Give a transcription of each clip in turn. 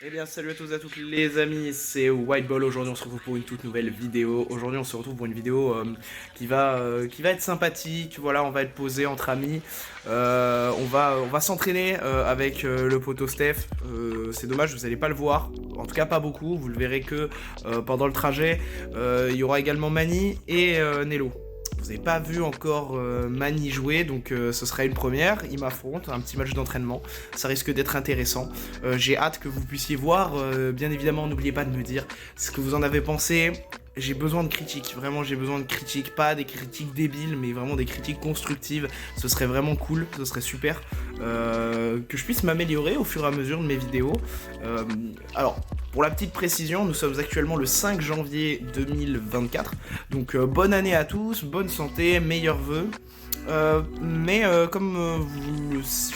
Eh bien salut à tous et à toutes les amis, c'est Whiteball. Aujourd'hui on se retrouve pour une toute nouvelle vidéo. Aujourd'hui on se retrouve pour une vidéo qui va être sympathique. Voilà, on va être posé entre amis. On va s'entraîner avec le poteau Steph. C'est dommage, vous n'allez pas le voir. En tout cas pas beaucoup, vous le verrez que pendant le trajet. Il y aura également Mani et Nello. Vous n'avez pas vu encore Mani jouer, donc ce sera une première. Il m'affronte, un petit match d'entraînement. Ça risque d'être intéressant. J'ai hâte que vous puissiez voir. Bien évidemment, n'oubliez pas de me dire ce que vous en avez pensé. J'ai besoin de critiques, vraiment j'ai besoin de critiques, pas des critiques débiles, mais vraiment des critiques constructives. Ce serait vraiment cool, ce serait super. Que je puisse m'améliorer au fur et à mesure de mes vidéos. Alors, pour la petite précision, nous sommes actuellement le 5 janvier 2024. Donc bonne année à tous, bonne santé, meilleurs vœux. Je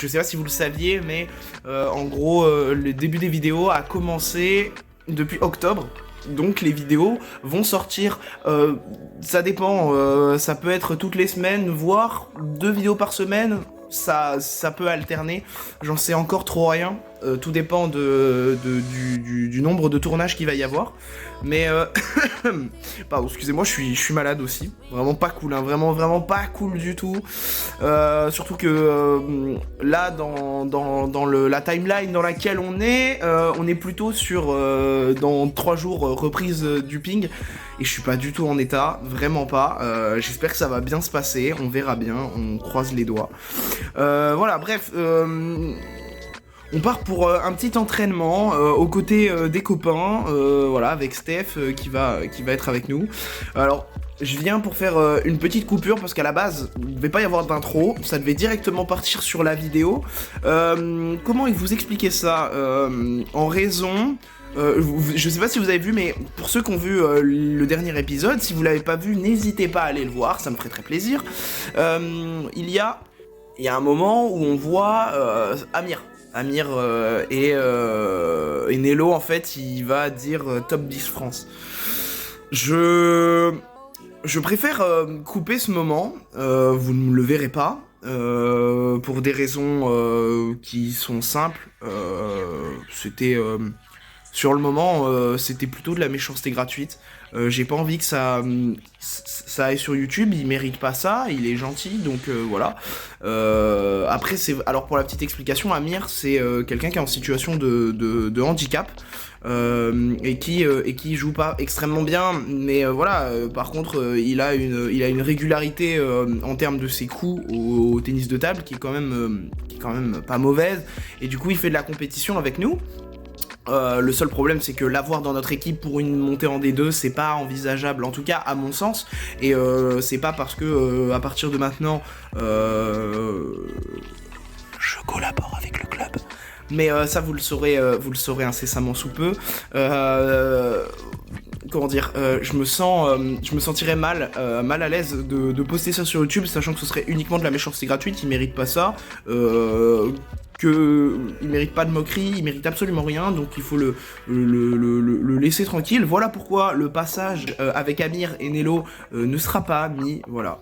sais pas si vous le saviez, mais en gros, le début des vidéos a commencé depuis octobre. Donc les vidéos vont sortir, ça dépend, ça peut être toutes les semaines, voire 2 vidéos par semaine, ça peut alterner, j'en sais encore trop rien, tout dépend du nombre de tournages qu'il va y avoir, mais pardon, excusez-moi, je suis malade aussi, vraiment pas cool, hein, vraiment pas cool du tout, surtout que là, la timeline dans laquelle on est plutôt sur, dans 3 jours, reprise du ping, et je suis pas du tout en état, vraiment pas, j'espère que ça va bien se passer, on verra bien, on croise les doigts. Voilà, bref, on part pour un petit entraînement aux côtés des copains, voilà, avec Steph qui va être avec nous. Alors, je viens pour faire une petite coupure parce qu'à la base, il ne devait pas y avoir d'intro, ça devait directement partir sur la vidéo. Comment vous expliquer ça en raison... je sais pas si vous avez vu, mais pour ceux qui ont vu le dernier épisode, si vous l'avez pas vu, n'hésitez pas à aller le voir, ça me ferait très plaisir. Il y a un moment où on voit Amir et Nello, en fait, il va dire top 10 France. Je préfère couper ce moment, vous ne le verrez pas, pour des raisons qui sont simples. C'était... sur le moment, c'était plutôt de la méchanceté gratuite. J'ai pas envie que ça aille sur YouTube, il mérite pas ça, il est gentil, donc voilà. Après, alors pour la petite explication, Amir, c'est quelqu'un qui est en situation de handicap. Et qui joue pas extrêmement bien, mais voilà, par contre il a une régularité en termes de ses coups au tennis de table qui est quand même pas mauvaise, et du coup il fait de la compétition avec nous. Le seul problème, c'est que l'avoir dans notre équipe pour une montée en D2, c'est pas envisageable, en tout cas à mon sens, et c'est pas parce que à partir de maintenant je collabore avec le club, mais ça vous le saurez incessamment sous peu. Comment dire, je me sentirais mal à l'aise de poster ça sur YouTube, sachant que ce serait uniquement de la méchanceté gratuite. Il mérite pas ça, il mérite pas de moquerie, il mérite absolument rien, donc il faut le laisser tranquille. Voilà pourquoi le passage avec Amir et Nello ne sera pas mis. Voilà,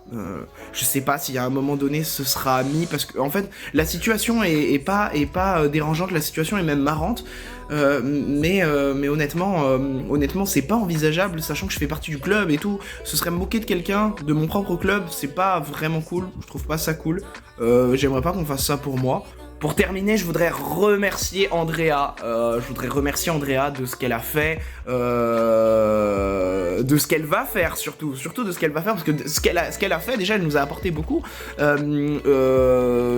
je sais pas si à un moment donné ce sera mis, parce que en fait la situation est pas dérangeante, la situation est même marrante. Mais honnêtement, c'est pas envisageable, sachant que je fais partie du club et tout. Ce serait me moquer de quelqu'un de mon propre club, c'est pas vraiment cool. Je trouve pas ça cool. J'aimerais pas qu'on fasse ça pour moi. Pour terminer, je voudrais remercier Andrea. De ce qu'elle a fait, de ce qu'elle va faire surtout de ce qu'elle va faire, parce que ce qu'elle a fait, déjà, elle nous a apporté beaucoup.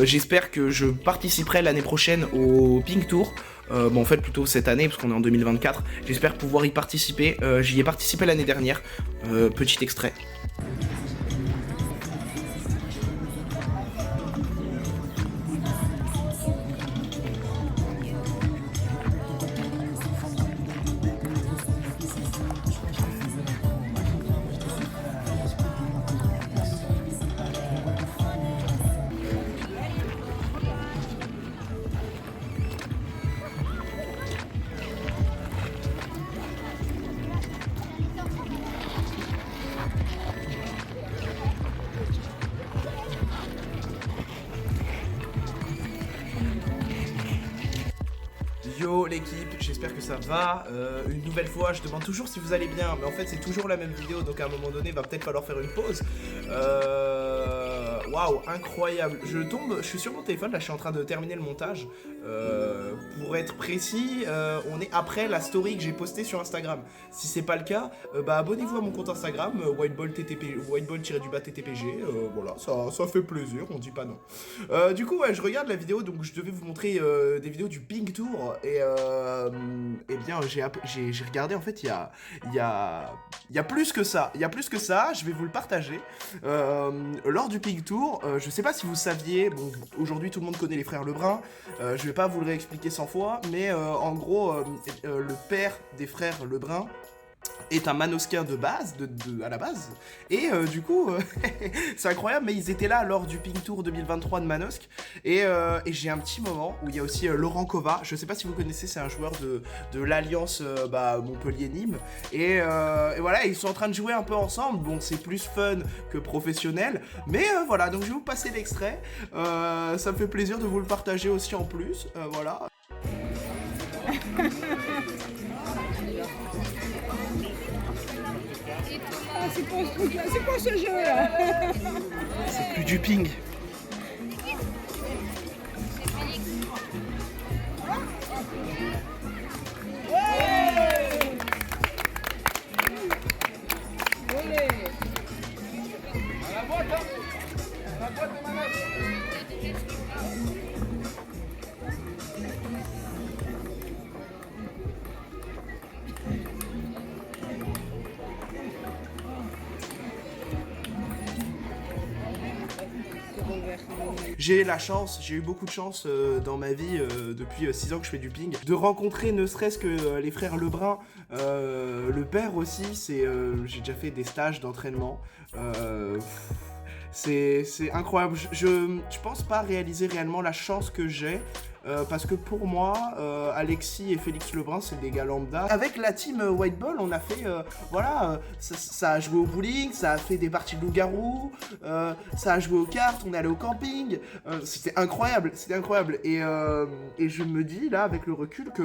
J'espère que je participerai l'année prochaine au Pink Tour. En fait plutôt cette année parce qu'on est en 2024. J'espère pouvoir y participer. J'y ai participé l'année dernière. Petit extrait. Yo l'équipe, j'espère que ça va. Une nouvelle fois, je demande toujours si vous allez bien, mais en fait c'est toujours la même vidéo, donc à un moment donné, il va peut-être falloir faire une pause. Waouh, incroyable. Je suis sur mon téléphone, là je suis en train de terminer le montage. Pour être précis, on est après la story que j'ai postée sur Instagram. Si c'est pas le cas, bah abonnez-vous à mon compte Instagram, whiteball-ttpg, voilà, ça fait plaisir, on dit pas non. Du coup, ouais, je regarde la vidéo, donc je devais vous montrer des vidéos du Pink Tour, et bien, j'ai regardé, en fait, il y a plus que ça, je vais vous le partager. Lors du Pink Tour, je sais pas si vous saviez, bon, aujourd'hui tout le monde connaît les frères Lebrun, je vais pas vous le réexpliquer 100 fois, mais en gros, le père des frères Lebrun est un manosquin de base, à la base, et du coup, c'est incroyable, mais ils étaient là lors du Pink Tour 2023 de Manosque, et j'ai un petit moment où il y a aussi Laurent Kova, je sais pas si vous connaissez, c'est un joueur de l'Alliance Montpellier-Nîmes, et voilà, ils sont en train de jouer un peu ensemble, bon, c'est plus fun que professionnel, mais voilà, donc je vais vous passer l'extrait, ça me fait plaisir de vous le partager aussi en plus, voilà. C'est quoi ce truc là? C'est quoi ce jeu là? C'est plus du ping. J'ai eu beaucoup de chance dans ma vie depuis 6 ans que je fais du ping, de rencontrer ne serait-ce que les frères Lebrun, le père aussi, j'ai déjà fait des stages d'entraînement, c'est incroyable, je pense pas réaliser réellement la chance que j'ai. Parce que pour moi, Alexis et Félix Lebrun, c'est des gars lambda. Avec la team White Ball, on a fait, voilà, ça a joué au bowling, ça a fait des parties de loup-garou, ça a joué aux cartes, on est allé au camping, c'était incroyable, et je me dis, là, avec le recul, que,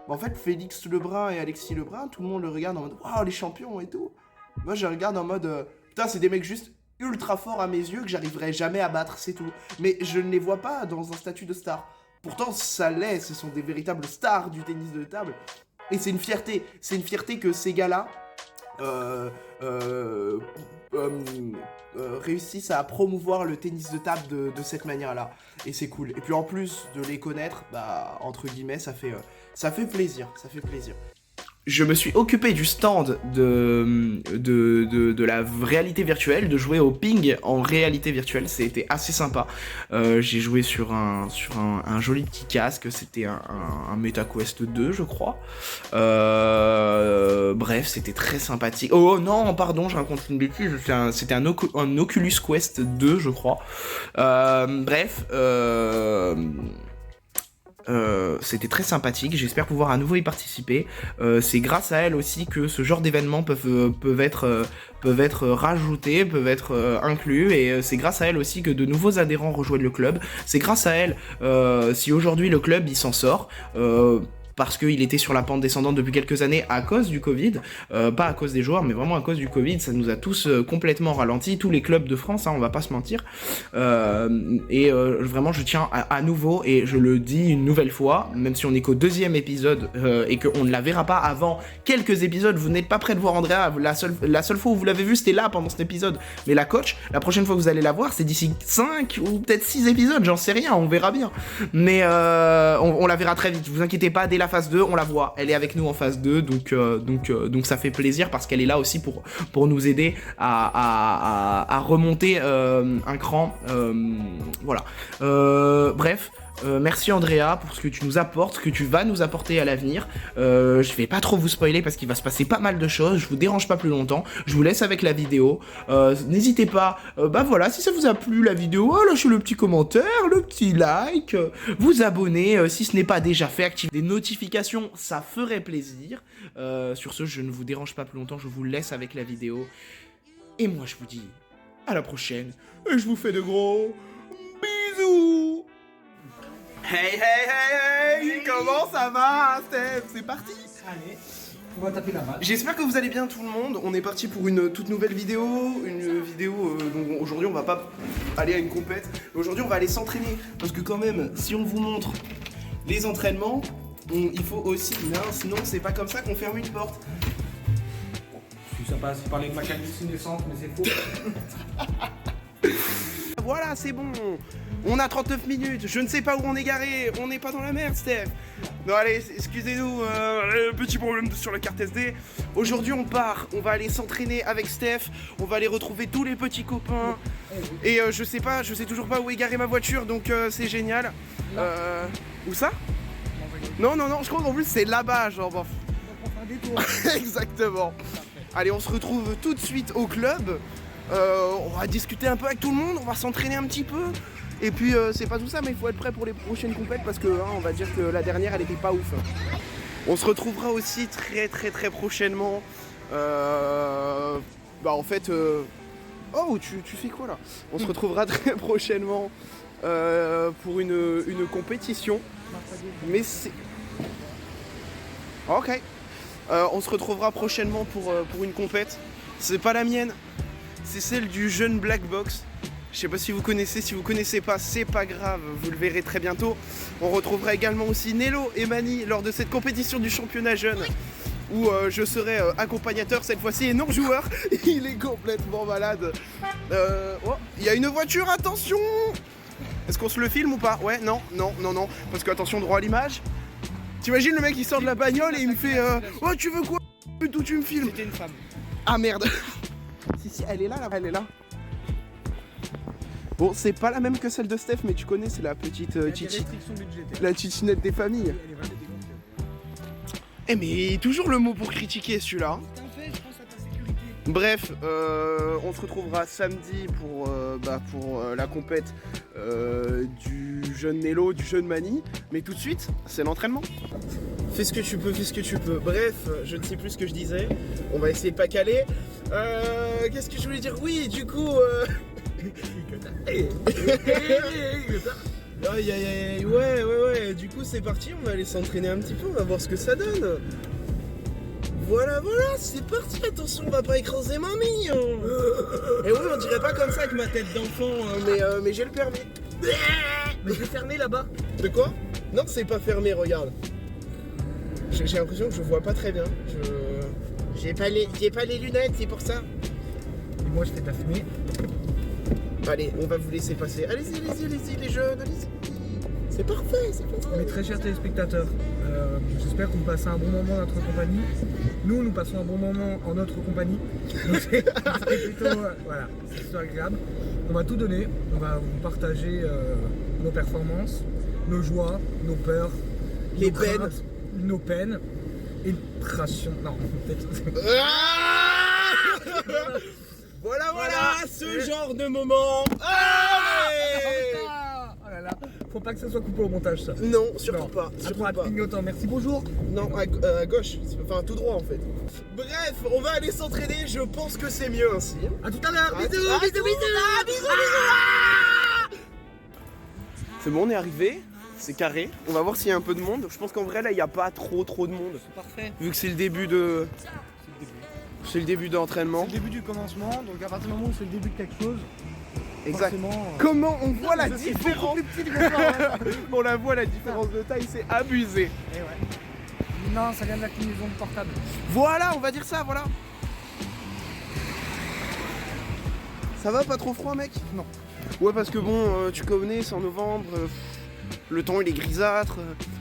en fait, Félix Lebrun et Alexis Lebrun, tout le monde le regarde en mode, waouh, les champions et tout. Moi, je regarde en mode, putain, c'est des mecs juste ultra forts à mes yeux que j'arriverai jamais à battre, c'est tout. Mais je ne les vois pas dans un statut de star. Pourtant, ça l'est, ce sont des véritables stars du tennis de table. Et c'est une fierté que ces gars-là réussissent à promouvoir le tennis de table de cette manière-là. Et c'est cool. Et puis en plus de les connaître, bah, entre guillemets, ça fait plaisir, Je me suis occupé du stand de la réalité virtuelle, de jouer au ping en réalité virtuelle, c'était assez sympa. J'ai joué sur un joli petit casque, c'était un MetaQuest 2 je crois. Bref, c'était très sympathique. Oh non, pardon, je raconte une bêtise, c'était un Oculus Quest 2 je crois. Bref, c'était très sympathique, j'espère pouvoir à nouveau y participer. C'est grâce à elle aussi que ce genre d'événements peuvent être rajoutés, peuvent être inclus, et c'est grâce à elle aussi que de nouveaux adhérents rejoignent le club. C'est grâce à elle si aujourd'hui le club il s'en sort. Parce qu'il était sur la pente descendante depuis quelques années à cause du Covid, pas à cause des joueurs, mais vraiment à cause du Covid, ça nous a tous complètement ralenti, tous les clubs de France, hein, on va pas se mentir, vraiment je tiens à nouveau, et je le dis une nouvelle fois, même si on est qu'au 2e épisode, et qu'on ne la verra pas avant quelques épisodes, vous n'êtes pas prêt de voir Andrea, la seule fois où vous l'avez vue c'était là pendant cet épisode, mais la coach, la prochaine fois que vous allez la voir, c'est d'ici 5 ou peut-être 6 épisodes, j'en sais rien, on verra bien, mais on la verra très vite, vous inquiétez pas, dès la phase 2, on la voit, elle est avec nous en phase 2, donc ça fait plaisir parce qu'elle est là aussi pour nous aider à remonter un cran, voilà. Bref, merci Andrea pour ce que tu nous apportes, ce que tu vas nous apporter à l'avenir. Je vais pas trop vous spoiler parce qu'il va se passer pas mal de choses, je vous dérange pas plus longtemps, je vous laisse avec la vidéo. N'hésitez pas, bah voilà, si ça vous a plu la vidéo, lâchez le petit commentaire, le petit like, vous abonner si ce n'est pas déjà fait, activez des notifications, ça ferait plaisir. Sur ce, je ne vous dérange pas plus longtemps, je vous laisse avec la vidéo. Et moi je vous dis à la prochaine, et je vous fais de gros bisous. Hey, hey, hey, hey. Comment ça va, Steph? C'est parti. Allez, on va taper la balle. J'espère que vous allez bien tout le monde. On est parti pour une toute nouvelle vidéo. Une vidéo dont aujourd'hui on va pas aller à une compète. Aujourd'hui on va aller s'entraîner. Parce que quand même, si on vous montre les entraînements, il faut aussi... Non, sinon c'est pas comme ça qu'on ferme une porte. Si ça passe, il parlait de ma calvitie naissante, mais c'est faux. Voilà, c'est bon. On a 39 minutes. Je ne sais pas où on est garé. On n'est pas dans la merde, Steph. Non, allez, excusez-nous. Petit problème sur la carte SD. Aujourd'hui, on part. On va aller s'entraîner avec Steph. On va aller retrouver tous les petits copains. Et je sais toujours pas où est garée ma voiture. Donc c'est génial. Où ça? Non, je crois qu'en plus c'est là-bas, genre. Bon. On va faire des tours. Exactement. Allez, on se retrouve tout de suite au club. On va discuter un peu avec tout le monde, on va s'entraîner un petit peu. Et puis c'est pas tout ça, mais il faut être prêt pour les prochaines compètes parce que on va dire que la dernière elle était pas ouf. On se retrouvera aussi très prochainement. En fait, oh tu fais quoi là? On se retrouvera très prochainement pour une compétition. Mais c'est... Ok. On se retrouvera prochainement pour une compète. C'est pas la mienne. C'est celle du jeune Black Box. Je sais pas si vous connaissez pas, c'est pas grave, vous le verrez très bientôt. On retrouvera également aussi Nello et Mani lors de cette compétition du championnat jeune où je serai accompagnateur cette fois-ci et non joueur. Il est complètement malade. Oh, il y a une voiture, attention! Est-ce qu'on se le filme ou pas? Ouais, non, parce que attention, droit à l'image. T'imagines le mec il sort de la bagnole et il me fait oh tu veux quoi? D'où tu me filmes? C'était une femme. Ah merde. Si, elle est là, elle est là. Bon, c'est pas la même que celle de Steph, mais tu connais, c'est la petite Chichi. La chichinette des familles. Elle est vraiment dégonflée. Eh mais toujours le mot pour critiquer celui-là. T'en fais, je pense à ta sécurité. Bref, on se retrouvera samedi pour la compète du jeune Nello, du jeune Mani. Mais tout de suite, c'est l'entraînement. Fais ce que tu peux. Bref, je ne sais plus ce que je disais. On va essayer de pas caler. Qu'est-ce que je voulais dire? Oui, du coup... Aïe, ouais, du coup c'est parti, on va aller s'entraîner un petit peu, on va voir ce que ça donne. Voilà, c'est parti, attention, on va pas écraser mamie. Et oui, on dirait pas comme ça avec ma tête d'enfant, mais j'ai le permis. Mais je vais fermer là-bas. De quoi? Non, c'est pas fermé, regarde. J'ai l'impression que je vois pas très bien. J'ai pas les lunettes, c'est pour ça. Et moi, je fais de la fumée. Allez, on va vous laisser passer. Allez-y, les jeunes, allez-y. C'est parfait. Mes très chers téléspectateurs, j'espère que vous passez un bon moment en notre compagnie. Nous passons un bon moment en notre compagnie. Donc c'est plutôt, voilà, c'est plutôt agréable. On va tout donner, on va vous partager nos performances, nos joies, nos peurs, Les nos peines. craintes, nos peines et passion. Non, peut-être. Voilà, ce genre de moment. Allez Oh là là, faut pas que ça soit coupé au montage ça. Non, surtout Non, pas. à droite, clignotant, merci, bonjour. Non, à gauche, enfin tout droit en fait. Bref, on va aller s'entraîner, je pense que c'est mieux ainsi. À tout à l'heure, bisous. C'est bon, on est arrivé, c'est carré. On va voir s'il y a un peu de monde. Je pense qu'en vrai là, il n'y a pas trop de monde. Parfait. Vu que c'est le début de... C'est le début d'entraînement. C'est le début du commencement, donc à partir du moment où c'est le début de quelque chose, Exact. forcément, Comment on voit la je suis différence? beaucoup plus petit que toi, ouais. On la voit, la différence de taille, c'est abusé. Et ouais. Non, ça vient de la clinaison de portable. Voilà, on va dire ça, voilà. Ça va, pas trop froid, mec? Non. Ouais, parce que bon, tu connais, c'est en novembre, le temps il est grisâtre.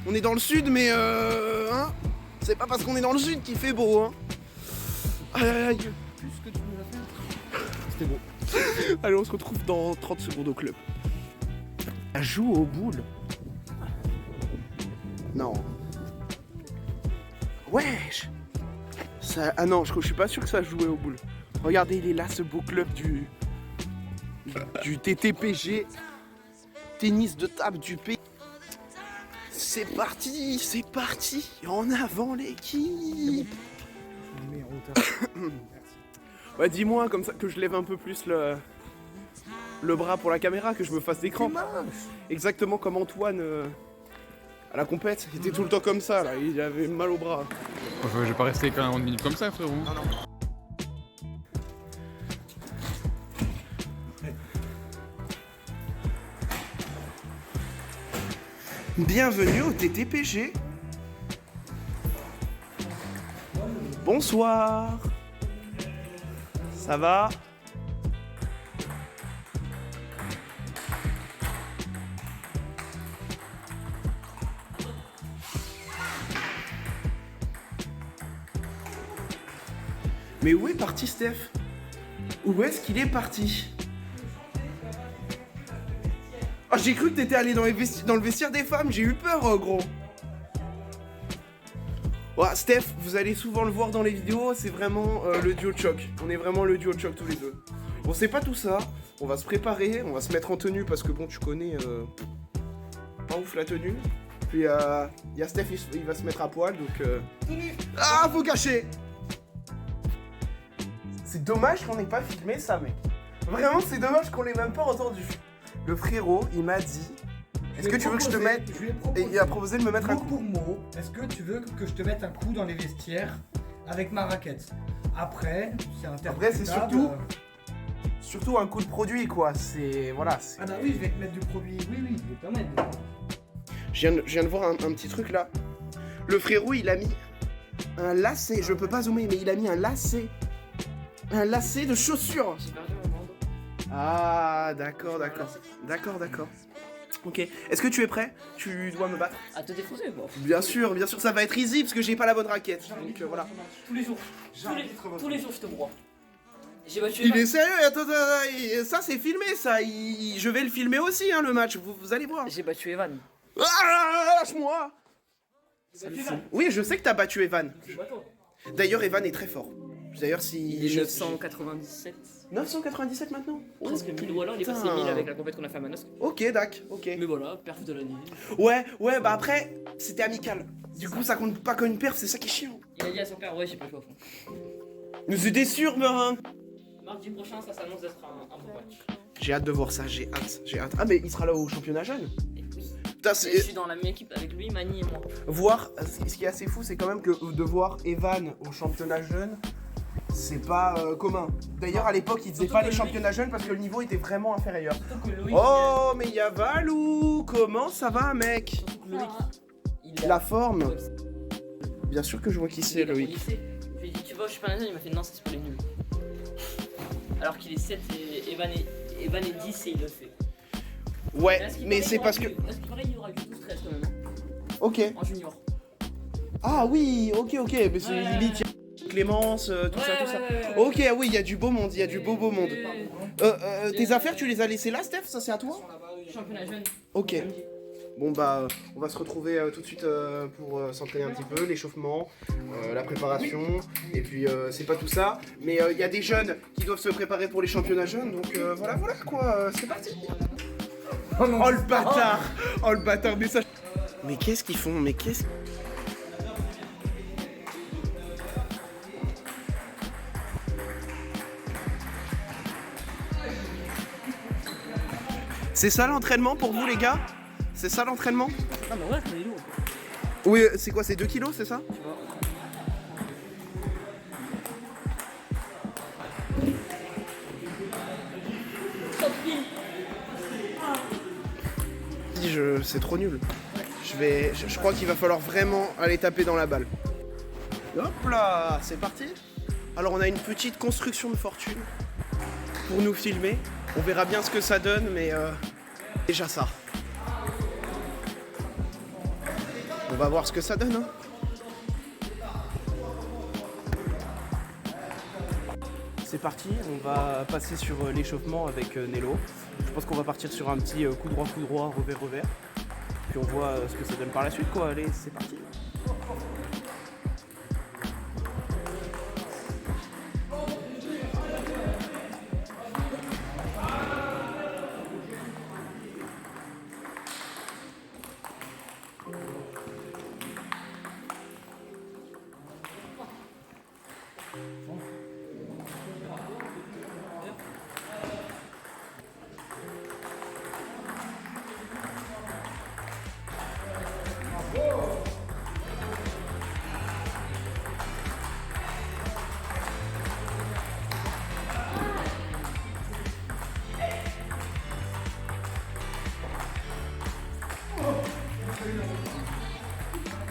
On est dans le sud, mais hein, c'est pas parce qu'on est dans le sud qu'il fait beau, hein. Aïe. Plus que tu nous as fait. C'était beau. Allez, on se retrouve dans 30 secondes au club. Elle joue aux boules. Non. Wesh. Ça... Ah non, je suis pas sûr que ça jouait aux boules. Regardez, il est là, ce beau club du TTPG. Tennis de table du pays. C'est parti. En avant l'équipe. Mais en hauteur. Ouais, dis-moi comme ça que je lève un peu plus le bras pour la caméra, que je me fasse d'écran. Exactement comme Antoine À la compète, il était tout le temps comme ça, là. Il avait mal au bras. Je vais pas rester 40 minutes comme ça, frérot. Non, non. Bienvenue au TTPG. Bonsoir. Ça va? Mais où est parti Steph? Où est-ce qu'il est parti? Oh, j'ai cru que t'étais allé dans le vestiaire des femmes, j'ai eu peur, gros. Ouais, Steph, vous allez souvent le voir dans les vidéos, c'est vraiment le duo de choc. On est vraiment le duo de choc tous les deux. Bon, c'est pas tout ça, on va se préparer, on va se mettre en tenue parce que bon, tu connais pas ouf la tenue. Puis y a Steph, il va se mettre à poil, donc Ah, faut cacher. C'est dommage qu'on n'ait pas filmé ça, mec. Vraiment, c'est dommage qu'on l'ait même pas entendu. Le frérot, il m'a dit... Est-ce que tu veux que je te mette... Et il a proposé de me mettre un mot coup. pour mot, est-ce que tu veux que je te mette un coup dans les vestiaires avec ma raquette? Après, c'est interprétable. Surtout un coup de produit, quoi. C'est... Voilà. Ah bah oui, je vais te mettre du produit. Oui, je vais t'en mettre. Je viens de voir un petit truc, là. Le frérot, il a mis un lacet. Je peux pas zoomer, mais il a mis un lacet. Un lacet de chaussures. Ah, d'accord. Ok. Est-ce que tu es prêt? Tu dois me battre? À te défoncer, bon. Bien sûr, ça va être easy parce que j'ai pas la bonne raquette. Donc voilà. Tous les jours. Tous les jours, je te broie. J'ai battu Il est sérieux? Attends, ça c'est filmé, ça. Je vais le filmer aussi, hein, le match. Vous allez voir. J'ai battu Evan. Ah, lâche-moi! Oui, je sais que t'as battu Evan. D'ailleurs, Evan est très fort. D'ailleurs, si... Il est 997. 997 maintenant? Presque 1000, ou alors il est passé 1000 avec la compète qu'on a fait à Manosque. Ok, ok. Mais voilà, perf de l'année. Ouais, bah après, c'était amical. Du coup, ça compte pas comme une perf, c'est ça qui est chiant. Il a dit à son père, ouais, j'ai pas joué à fond. Nous c'était sûr, Merin. Mardi prochain, ça s'annonce d'être un bon match. J'ai hâte de voir ça, j'ai hâte. Ah, mais il sera là au championnat jeune? Et oui. Putain, Et je suis dans la même équipe avec lui, Mani et moi. Voir, ce qui est assez fou, c'est quand même que de voir Evan au championnat jeune, c'est pas commun. D'ailleurs, à l'époque, il faisait pas les championnats jeunes parce que le niveau était vraiment inférieur. Oh, mais il y a Valou. Comment ça va, mec? La forme. Bien sûr que je vois qui c'est, Loïc. Je lui ai dit, tu vas au championnat jeune, il m'a fait non, c'est pour les nuls. Alors qu'il est 7 et Evan est 10 et il le fait. Ouais, mais c'est parce que... Là, ce qui paraît, il y aura du 12-13 quand même. Ok. En junior. Ah oui, ok. Mais c'est limite, Clémence, tout ça. Ouais. Ok, oui, il y a du beau monde, beau monde. Tes affaires, tu les as laissées là, Steph? Ça, c'est à toi? Championnat jeune. Ok. Bon bah, on va se retrouver tout de suite pour s'entraîner un petit peu, l'échauffement, la préparation, et puis c'est pas tout ça, mais il y a des jeunes qui doivent se préparer pour les championnats jeunes, donc voilà quoi, c'est parti. Oh le bâtard, mais ça... Mais qu'est-ce qu'ils font? C'est ça l'entraînement pour vous les gars? C'est ça l'entraînement? Ah bah ouais, c'est lourd. Oui, c'est quoi, c'est 2 kilos, c'est ça? C'est trop nul. Je crois qu'il va falloir vraiment aller taper dans la balle. Hop là, c'est parti. Alors on a une petite construction de fortune pour nous filmer. On verra bien ce que ça donne, mais déjà ça. On va voir ce que ça donne, hein. C'est parti, on va passer sur l'échauffement avec Nello. Je pense qu'on va partir sur un petit coup droit, revers. Puis on voit ce que ça donne par la suite, quoi. Allez, c'est parti.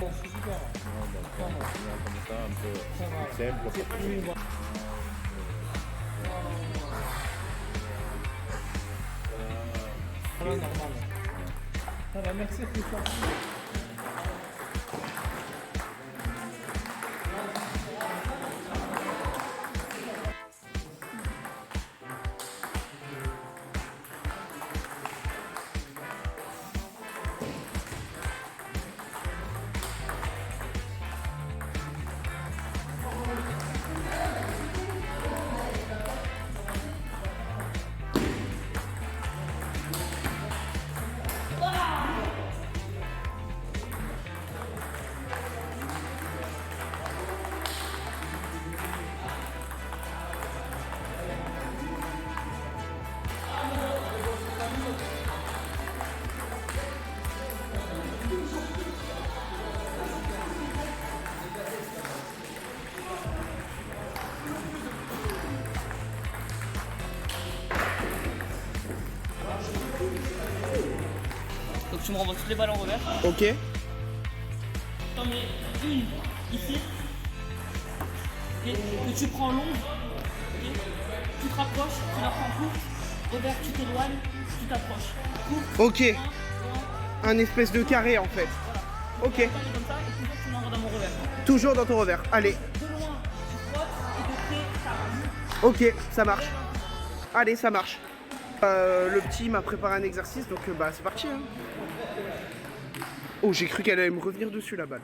ça, un peu simple. Ça va, merci Christophe. Donc tu me renvoies toutes les balles en revers. Ok. T'en mets une ici. Okay. Que tu prends longue. Okay. Tu te rapproches, tu la prends courte. Revers, tu t'éloignes, tu t'approches. Courte. Ok. Un espèce de carré en fait. Voilà. Ok. Comme ça, et toujours tu m'envoies dans mon revers. Toujours dans ton revers. Allez. De loin, tu frottes et de près, ça rame. Ok, ça marche. Allez, ça marche. Le petit m'a préparé un exercice, donc bah c'est parti. Hein. Oh, j'ai cru qu'elle allait me revenir dessus la balle.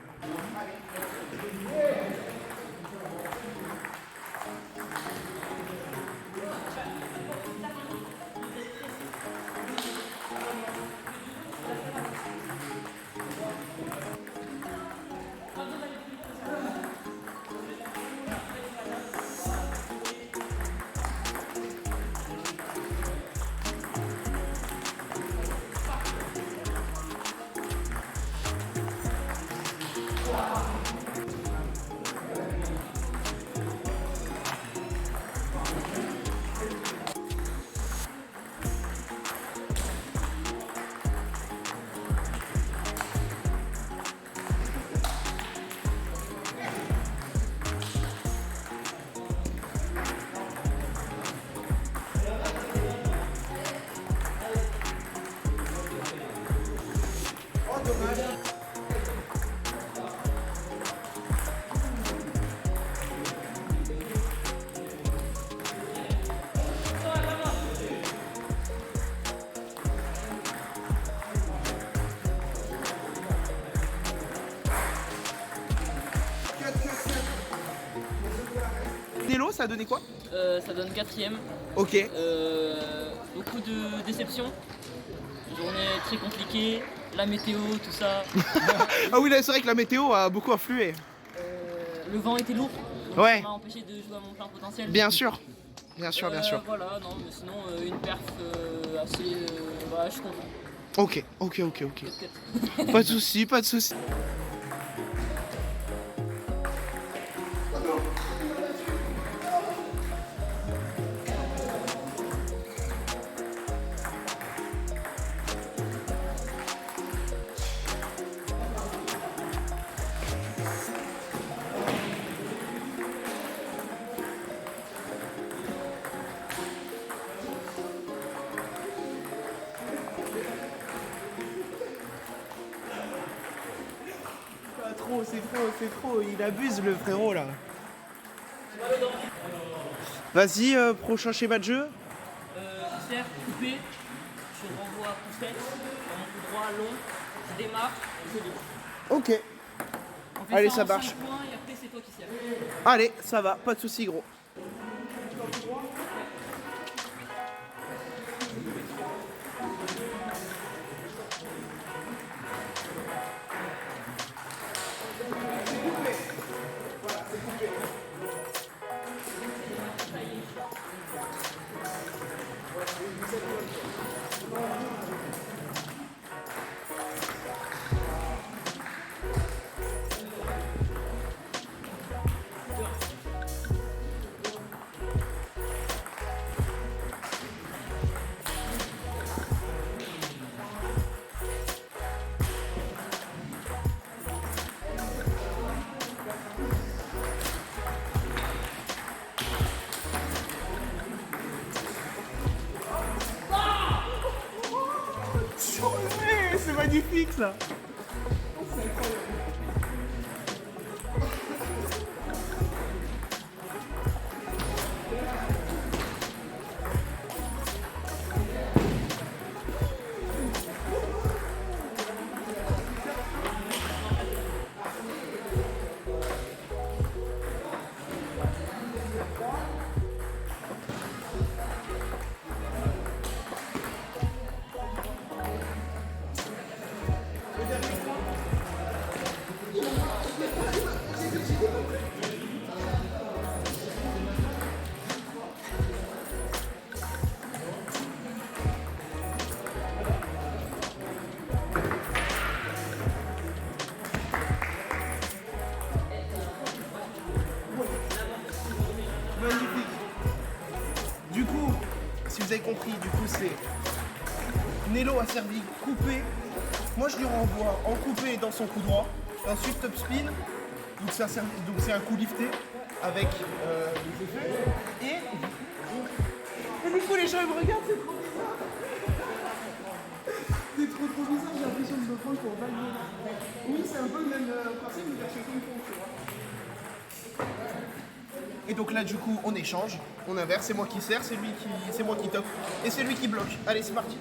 Nélo, ça a donné quoi? Ça donne 4ème. Ok. Beaucoup de déceptions. Journée très compliquée. La météo, tout ça. Ah oui, là c'est vrai que la météo a beaucoup influé. Le vent était lourd. Donc Ouais. ça m'a empêché de jouer à mon plein potentiel. Bien sûr. Bien sûr, bien sûr. Voilà, non, mais sinon une perf assez. Voilà, je suis content. Ok. Pas de soucis, pas de soucis. C'est trop, il abuse le frérot là. Vas-y, prochain schéma de jeu. Cerf, coupé, je renvoie poussette, dans mon coup droit long, je démarre, je dos. Ok. On fait Allez, ça ça en marche. 5 points et après c'est toi qui sers. Allez, ça va, pas de soucis gros. magnifique ça. Magnifique. Du coup, si vous avez compris, du coup c'est Nello a servi coupé. Moi je lui renvoie en coupé dans son coup droit. Ensuite top spin. Donc c'est un coup lifté avec les effets. Et du coup les gens ils me regardent, c'est trop bizarre. C'est trop bizarre, j'ai l'impression de me prendre pour Valmont. Oui, c'est un peu le même principe, mais version Kung Fu, tu vois. Et donc là du coup on échange, on inverse, c'est moi qui sers, c'est moi qui top et c'est lui qui bloque. Allez c'est parti.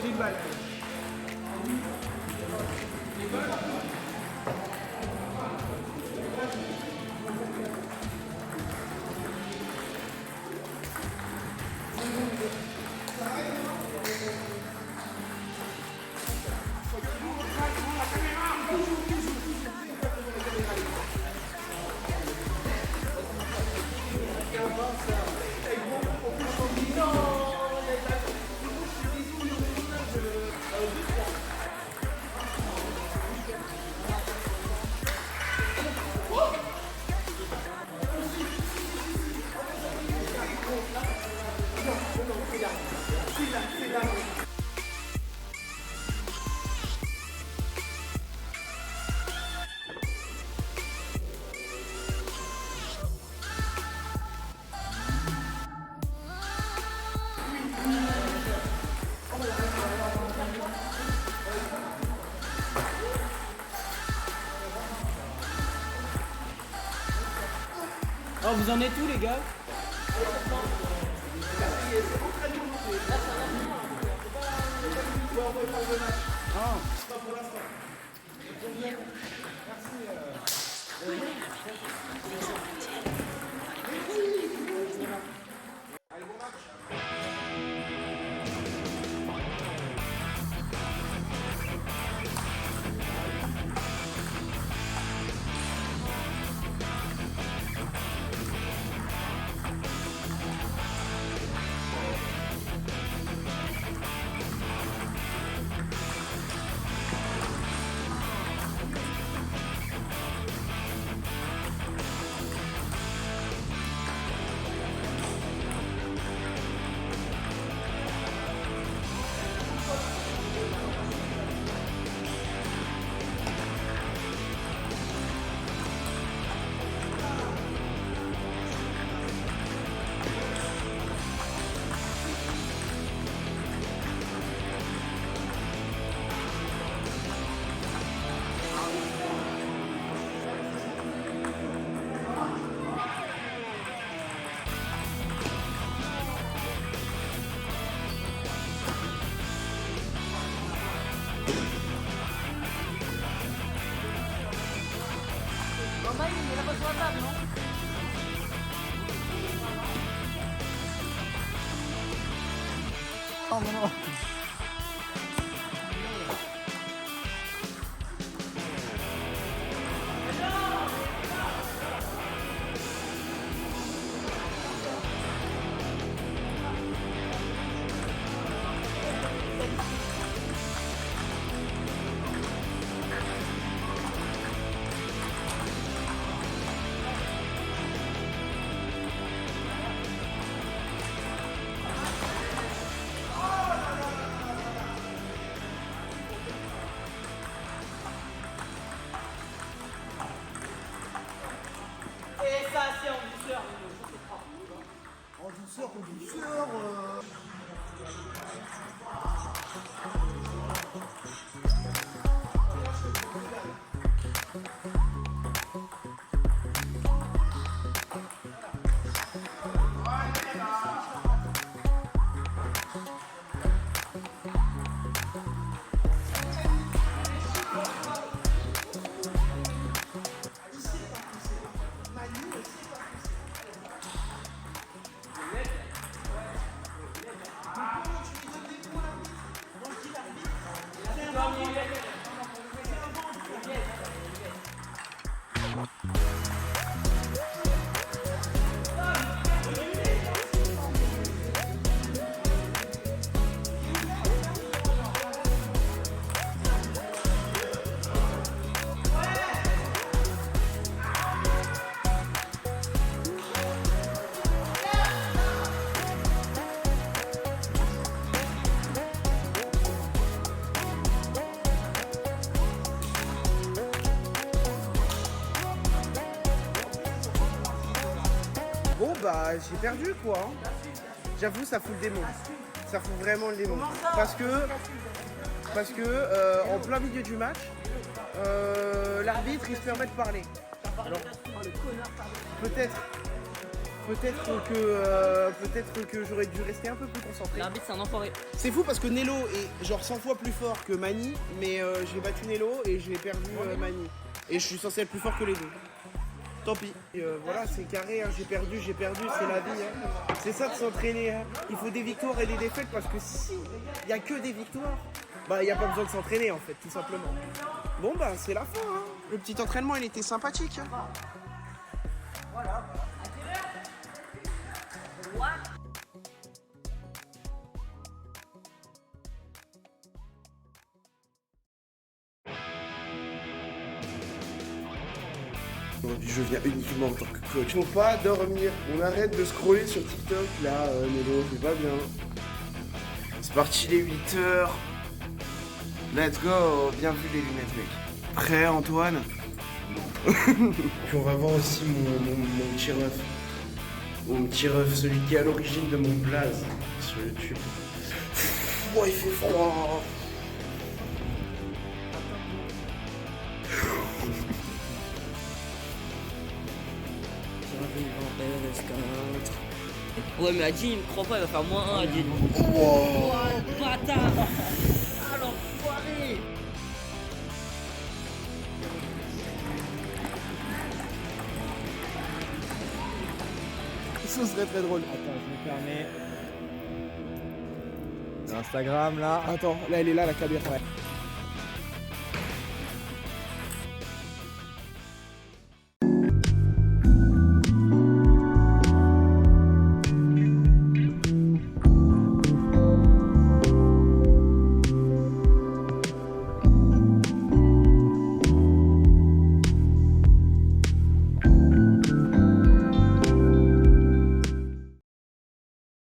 J'ai une balle. Oh, vous en êtes où les gars? non. Et ça, c'est en douceur. En douceur, en douceur. Bon bah j'ai perdu quoi. J'avoue ça fout le démon. Ça fout vraiment le démon. Parce que en plein milieu du match, l'arbitre il se permet de parler. Alors peut-être que j'aurais dû rester un peu plus concentré. L'arbitre, c'est un enfoiré. C'est fou parce que Nello est genre 100 fois plus fort que Mani, mais j'ai battu Nello et j'ai perdu Mani. Et je suis censé être plus fort que les deux. Tant pis. Voilà, c'est carré, hein. J'ai perdu, c'est la vie. Hein. C'est ça de s'entraîner. Hein. Il faut des victoires et des défaites parce que si il n'y a que des victoires, bah il n'y a pas besoin de s'entraîner en fait, tout simplement. Bon bah c'est la fin. Hein. Le petit entraînement il était sympathique. Hein. Aujourd'hui, je viens uniquement en tant que coach. Faut pas dormir. On arrête de scroller sur TikTok. Là, Nello, c'est pas bien. C'est parti les 8h. Let's go. Bien vu les lunettes, mec. Prêt, Antoine? Puis on va voir aussi mon petit ref. Mon petit ref, celui qui est à l'origine de mon blaze sur YouTube. Oh, il fait froid. Ouais, mais Adji, il me croit pas, il va faire -1 Adji. Wow. Oh, bâtard. Ah, l'enfoiré. Ce serait très drôle. Attends, je me permets. Instagram là. Attends, là elle est là la caméra. Ouais.